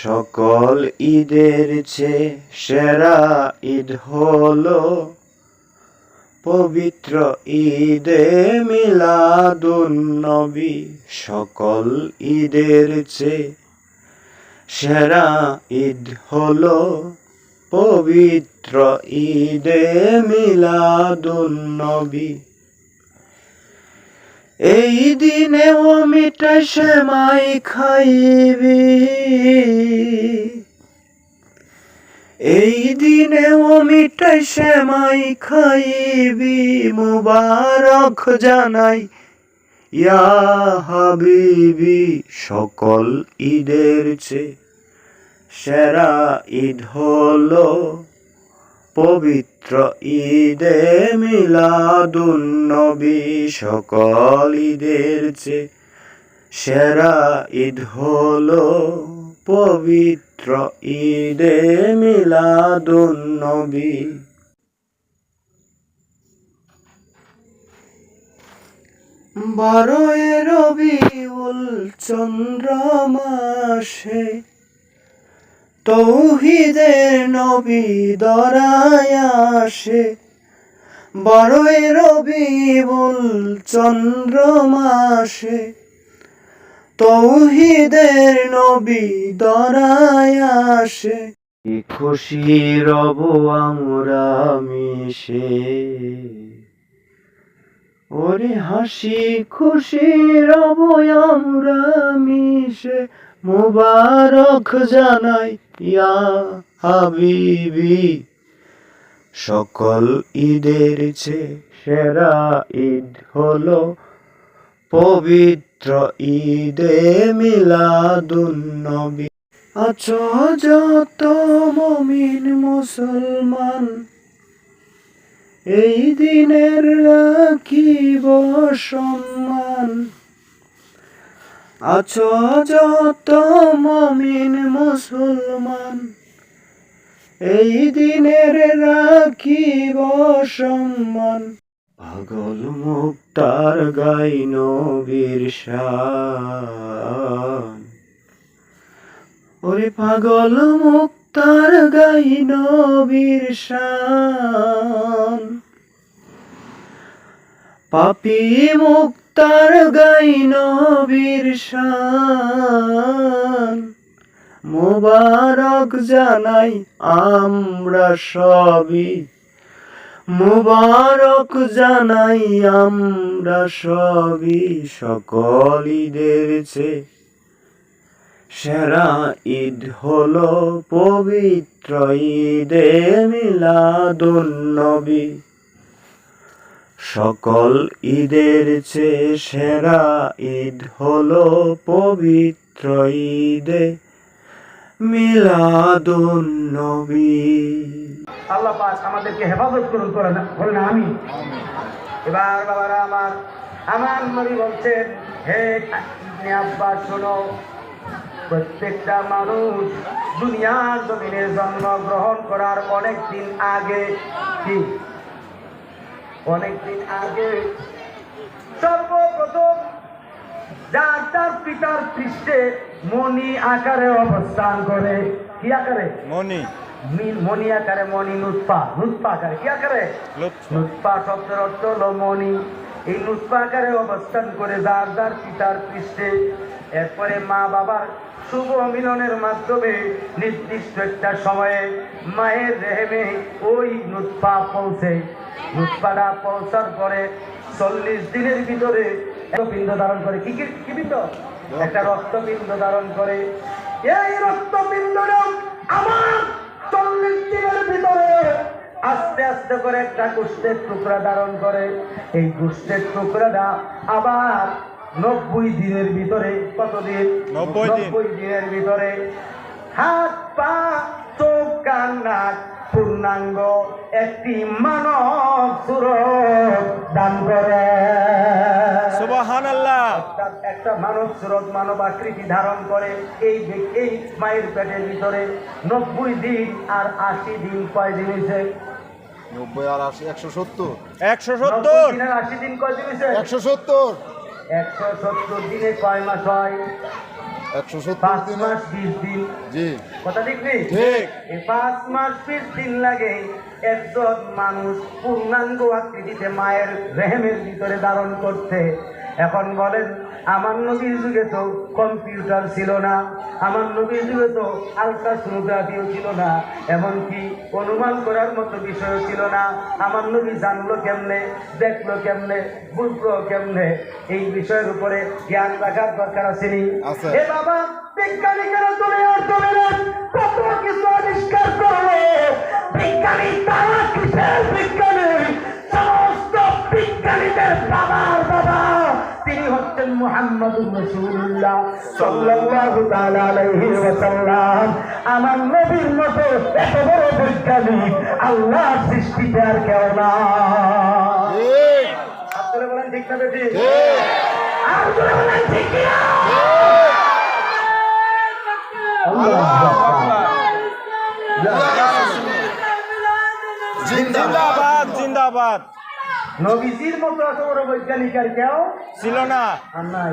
সকল ঈদের চেয়ে সেরা ঈদ হলো পবিত্র ঈদে মিলাদুন্নবী। সকল ঈদের চেয়ে সেরা ঈদ হলো পবিত্র ঈদে মিলাদুন্নবী। এই দিনে ও মিঠাই সেমাই খাইবি, এই দিনে ও মিঠাই সেমাই খাইবি, মুবারক জানাই ইয়া হাবিবি। সকল ঈদের চেয়ে সেরা ঈদ হলো পবিত্র ঈদে মিলাদুন্নবী। সকল ঈদের চেয়ে সেরা ঈদ হলো পবিত্র ঈদে মিলাদুন্নবী। 12 রবিউল চন্দ্র মাসে তৌহিদের নবী ধরায় আসে। 12 রবিউল চন্দ্র মাসে তৌহিদের নবী ধরায় আসে। কি খুশি রব আমরা মিশে, ওরে হাসি খুশি রব আমরা মিশে, মুবারক জানাই ইয়া হাবিবি। সকল ঈদের চেয়ে সেরা ঈদ হলো পবিত্র ঈদে মিলাদুন্নবী। আছো যত মুমিন মুসলমান, এই দিনের রাখিব সম্মান। আছো যত মুমিন মুসলমান, এই দিনের রাখিব সম্মান। পাগল মুক্তার গাই নবীর শান, ওরে পাগল মুক্তার গাই নবীর শান। পাপী মুক্তার গাই নবীর শান, মুবারক জানাই আমরা সবই, মুবারক জানাই আমরা সবই। সকল ঈদের চেয়ে সেরা ঈদ হলো পবিত্র ঈদে মিলাদুন্নবী। সকল ঈদের চেয়ে সেরা ঈদ হলো পবিত্র ঈদে মিলাদুন্নবী। আল্লাহ পাক আমাদেরকে হেফাজত করুন, করে না আমি। এবার বাবারা আমার নবী বলছেন, হে আব্বা শোনো, প্রত্যেকটা মানুষ দুনিয়ার জমিনে জন্মগ্রহণ করার অনেকদিন আগে, কি অনেকদিন আগে সর্বপ্রথম যার তার পিতার পৃষ্ঠে মণি আকারে অবস্থান করে। কি আকারে? মণি। মণি আকারে, মণি নুতফা, নুতফা আকারে। কি আকারে? নুতফা শব্দের অর্থ হলো মণি। এই নুতফা আকারে অবস্থান করে যার যার পিতার পৃষ্ঠে। এরপরে মা বাবার শুভ মিলনের মাধ্যমে নির্দিষ্ট একটা সময়ে মায়ের রেহেমে ওই নুতফা পৌঁছে। নুতফাটা পৌঁছার পরে 40 দিনের ভিতরে রক্তপিণ্ড ধারণ করে। কি পিণ্ড? একটা রক্তপিণ্ড ধারণ করে। এই রক্তপিণ্ডটা আমার 40 দিনের ভিতরে আস্তে আস্তে করে একটা গোশতের টুকরা ধারণ করে। এই গোশতের টুকরাটা আবার 90 দিনের ভিতরে, কতদিন? 90 দিনের ভিতরে হাত পা চোখ কান নাক পূর্ণাঙ্গ একটি মানব সুরত দান করে। সুবহানাল্লাহ। একটা মানব সুরত, মানব আকৃতি ধারণ করে। এই মায়ের পেটের ভিতরে 90 দিন আর 80 দিন। কয় দিন হয়েছে? 90 আর 80 170। 170 দিন আর 80 দিন কয় দিন হয়েছে? 170। 170 দিনে কয় মাস হয়? 170 5 দিন মাস 20 দিন জি কথা ঠিক নেই ঠিক এই 5 মাস 20 দিন লাগে একজন মানুষ পূর্ণাঙ্গ আকৃতিতে মায়ের রেহেমের ভিতরে ধারণ করতে। এখন বলেন আমার নবীর যুগে তো কম্পিউটার ছিল না, আমার নবীর যুগে তো আলট্রাসোনোগ্রাফিও ছিল না, এমনকি অনুমান করার মতো বিষয়ও ছিল না। আমার নবী জানলো কেমনে, দেখলো কেমনে, বুঝলো কেমনে? এই বিষয়ের উপরে জ্ঞান রাখার দরকার আছে নি? আছে। এ বাবা, বিজ্ঞানীরা দুনিয়ার জমিনে কত কিছু আবিষ্কার করলো। বিজ্ঞানী তারা কিসের বিজ্ঞানী? সমস্ত বিজ্ঞানীদের বাবার বাবা তিনি হচ্ছেন মুহাম্মদুর রাসূলুল্লাহ সাল্লাল্লাহু তাআলা আলাইহি ওয়াসাল্লাম। আমার নবীর মতো এত বড় বৈজ্ঞানিক আল্লাহর সৃষ্টিতে আর কেউ না। ঠিক আপনারা বলেন ঠিক না বেটি? ঠিক আর জোরে বলেন ঠিক না? আল্লাহু আকবার। জিন্দাবাদ জিন্দাবাদ। নবীজির মতো এত বড় বৈজ্ঞানিক আর কেউ ছিল না। আর নাই।